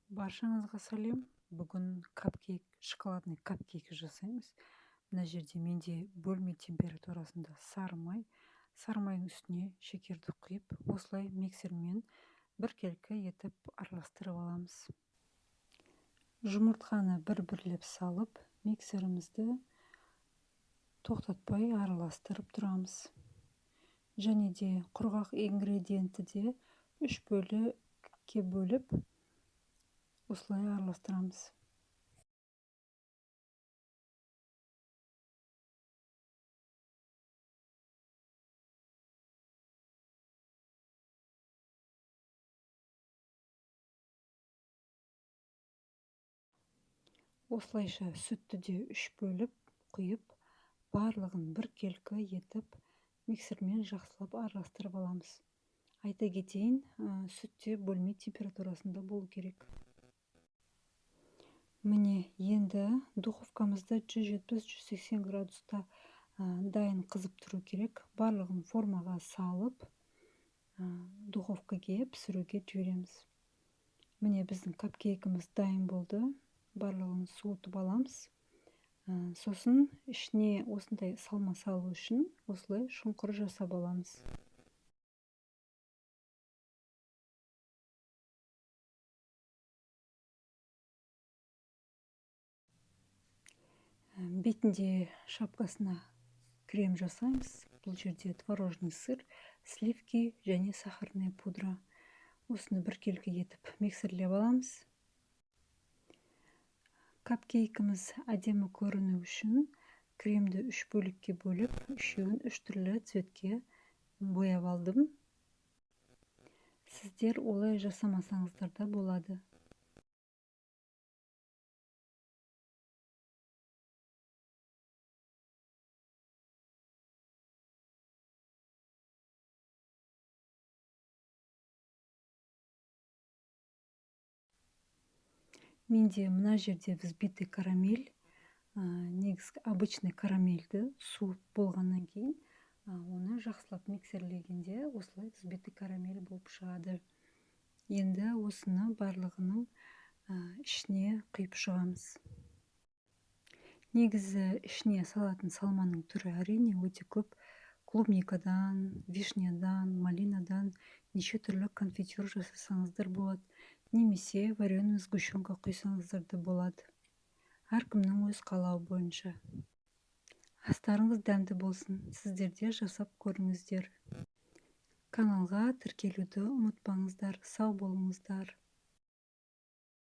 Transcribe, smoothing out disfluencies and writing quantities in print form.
Баршаңызға сәлем. Бүгін капкейк, шоколадный капкейк жасаймыз. Мына жерде менде бөлме температурасында сары майдың үстіне шекерді құйып, осылай миксермен біркелкі етіп араластырып аламыз. Жұмыртқаны бір-бірлеп салып, миксерімізді тоқтатпай араластырып тұрамыз. Және де құрғақ ингредиентті де 3 бөлікке бөліп, осылай араластырамыз. Осылайша сүтті де 3 бөліп құйып, барлығын біркелкі етіп, миксермен жақсылап араластырып аламыз. Айта кетейін, сүтте бөлме температурасында болу керек. Міне, енді духовкамызды 170-180 градуста дайын қызып тұру керек. Барлығын формаға салып, духовкаға пісіруге жібереміз. Міне, біздің капкейкіміз дайын болды. Барлығын суытып аламыз. Сосын ішіне осындай салма салу үшін осылай шұңқыр жасап аламыз. Бетінде шапкасына крем жасаймыз. Бұл жерде творожный сыр, сливки және сахарная пудра. Осыны біркелкі етіп миксерлеп аламыз. Капкейкіміз әдемі көріну үшін кремді 3 бөлікке бөліп, үшеуін 3 түрлі цветке бояп алдым. Сіздер олай жасамасаңыздар да болады. Менде мына жерде взбитый карамель, негізгі обычный карамельді суып болғаннан кейін, оны жақсылап миксерлегенде осылай взбитый карамель болып шығады. Енді осыны барлығының ішіне құйып шығамыз. Негізі ішіне салатын салманың түрі әрине өте көп. Клубникадан, вишнядан, малинадан неше түрлі конфитюр жасасаңыздар болады. Немесе вареный сгущенка құйсаңыздар да болады. Әркімнің өз қалауы бойынша. Астарыңыз дәмді болсын. Сіздер де жасап көріңіздер. Каналға тіркелуді ұмытпаңыздар. Сау болыңыздар.